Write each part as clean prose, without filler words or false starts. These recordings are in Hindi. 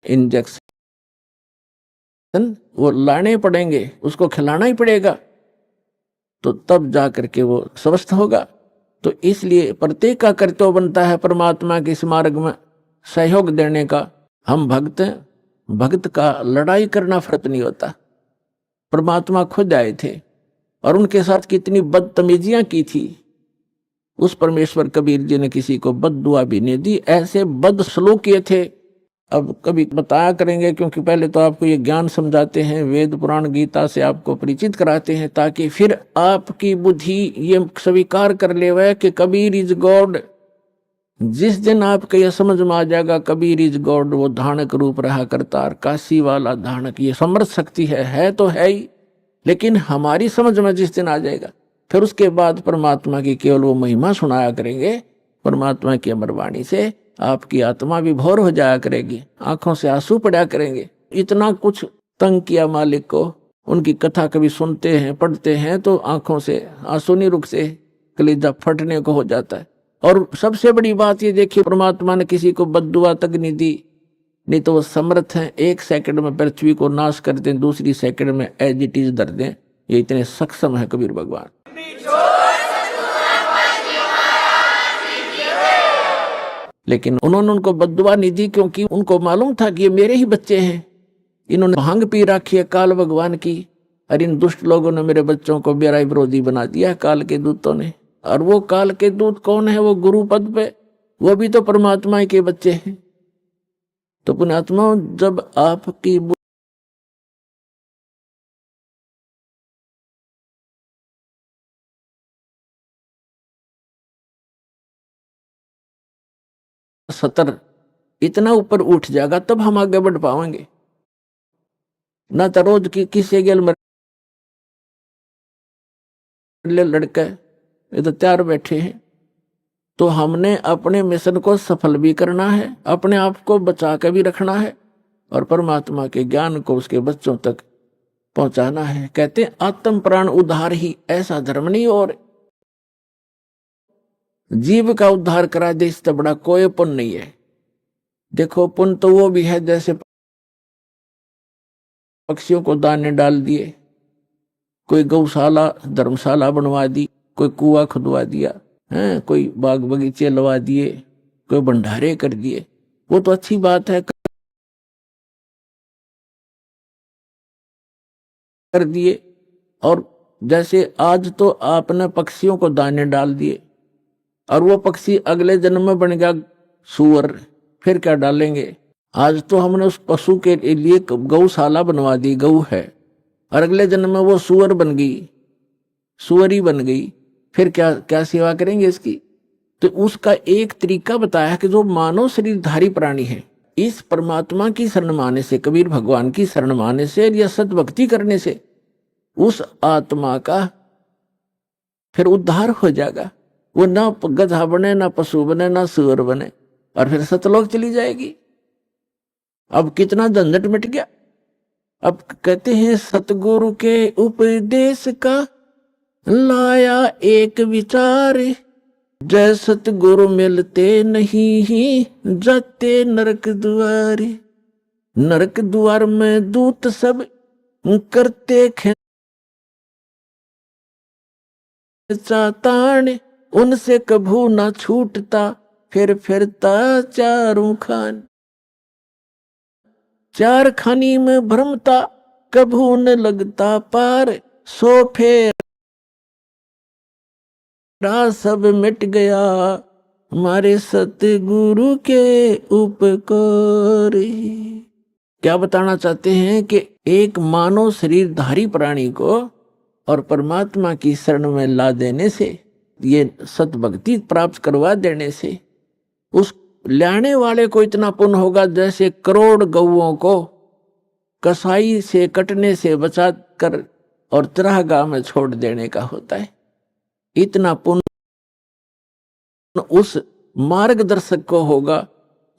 इंजेक्शन वो लाने पड़ेंगे, उसको खिलाना ही पड़ेगा, तो तब जा करके वो स्वस्थ होगा। तो इसलिए प्रत्येक का कर्तव्य बनता है परमात्मा के इस मार्ग में सहयोग देने का। हम भक्त हैं, भक्त का लड़ाई करना फर्क नहीं होता। परमात्मा खुद आए थे और उनके साथ कितनी बदतमीजियां की थी। उस परमेश्वर कबीर जी ने किसी को बद्दुआ भी नहीं दी, ऐसे बद सलूक किए थे। अब कभी बताया करेंगे, क्योंकि पहले तो आपको ये ज्ञान समझाते हैं, वेद पुराण गीता से आपको परिचित कराते हैं, ताकि फिर आपकी बुद्धि ये स्वीकार कर ले वह कि कबीर इज गॉड। जिस दिन आपको यह समझ में आ जाएगा कबीर इज गॉड, वो धानक रूप रहा करतार, काशी वाला धानक, ये समर्थ शक्ति है तो है ही, लेकिन हमारी समझ में जिस दिन आ जाएगा, फिर उसके बाद परमात्मा की केवल वो महिमा सुनाया करेंगे। परमात्मा की अमर वाणी से आपकी आत्मा भी भोर हो जाया करेगी, आंखों से आंसू पड़ा करेंगे। इतना कुछ तंग किया मालिक को, उनकी कथा कभी सुनते हैं पढ़ते हैं तो आंखों से आंसू नहीं रुकते, कलेजा फटने को हो जाता है। और सबसे बड़ी बात ये देखिए, परमात्मा ने किसी को बद्दुआ तक नहीं दी, नहीं तो वो समर्थ हैं एक सेकंड में पृथ्वी को नाश कर दें, दूसरी सेकंड में एज इट इज धर दें। ये इतने सक्षम है कबीर भगवान। लेकिन उन्होंने उनको बद्दुआ नहीं दी, क्योंकि उनको मालूम था कि ये मेरे ही बच्चे हैं। इन्होंने भांग पी रखी है काल भगवान की, और इन दुष्ट लोगों ने मेरे बच्चों को बेरा विरोधी बना दिया काल के दूतों ने। और वो काल के दूत कौन है? वो गुरु पद पे, वो भी तो परमात्मा के बच्चे हैं। तो पुण्यात्मा, जब आपकी सतर इतना ऊपर उठ जाएगा तब हम आगे बढ़ पाएंगे। ना तो रोज की किसी गेल में लड़के ये तो तैयार बैठे हैं। तो हमने अपने मिशन को सफल भी करना है, अपने आप को बचा के भी रखना है, और परमात्मा के ज्ञान को उसके बच्चों तक पहुंचाना है। कहते हैं आत्म प्राण उद्धार ही ऐसा धर्म नहीं, और जीव का उद्धार करा दे इससे बड़ा कोई पुण्य नहीं है। देखो, पुण्य तो वो भी है जैसे पक्षियों को दाने डाल दिए, कोई गौशाला धर्मशाला बनवा दी, कोई कुआं खुदवा दिया है, कोई बाग बगीचे लगा दिए, कोई भंडारे कर दिए, वो तो अच्छी बात है, कर दिए। और जैसे आज तो आपने पक्षियों को दाने डाल दिए, और वो पक्षी अगले जन्म में बन गया सूअर, फिर क्या डालेंगे? आज तो हमने उस पशु के लिए गौशाला बनवा दी, गऊ है, और अगले जन्म में वो सूअर बन गई, सूअरी बन गई, फिर क्या क्या सेवा करेंगे इसकी? तो उसका एक तरीका बताया कि जो मानव शरीरधारी प्राणी है, इस परमात्मा की शरण माने से, कबीर भगवान की शरण माने से या सत भक्ति करने से उस आत्मा का फिर उद्धार हो जाएगा। वो ना गधा बने, ना पशु बने, ना सूअर बने, और फिर सतलोक चली जाएगी। अब कितना झंझट मिट गया। अब कहते हैं सतगुरु के उपदेश का लाया एक विचार, जय सतगुरु मिलते नहीं जाते नरक द्वारे। नरक द्वार में दूत सब करते चातान, उनसे कभू ना छूटता फिर फिरता चारों खान। चार खानी में भ्रमता कभू न लगता पार, सो फेर सब मिट गया हमारे सतगुरु के उपकार। क्या बताना चाहते हैं कि एक मानव शरीरधारी प्राणी को और परमात्मा की शरण में ला देने से, ये सतभक्ति प्राप्त करवा देने से उस लाने वाले को इतना पुण्य होगा जैसे करोड़ गौओं को कसाई से कटने से बचा कर और चरागाह में छोड़ देने का होता है। इतना पुण्य उस मार्गदर्शक को होगा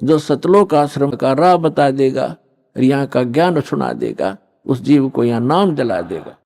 जो सतलोक आश्रम का राह बता देगा, यहाँ का ज्ञान सुना देगा, उस जीव को यहाँ नाम दिला देगा।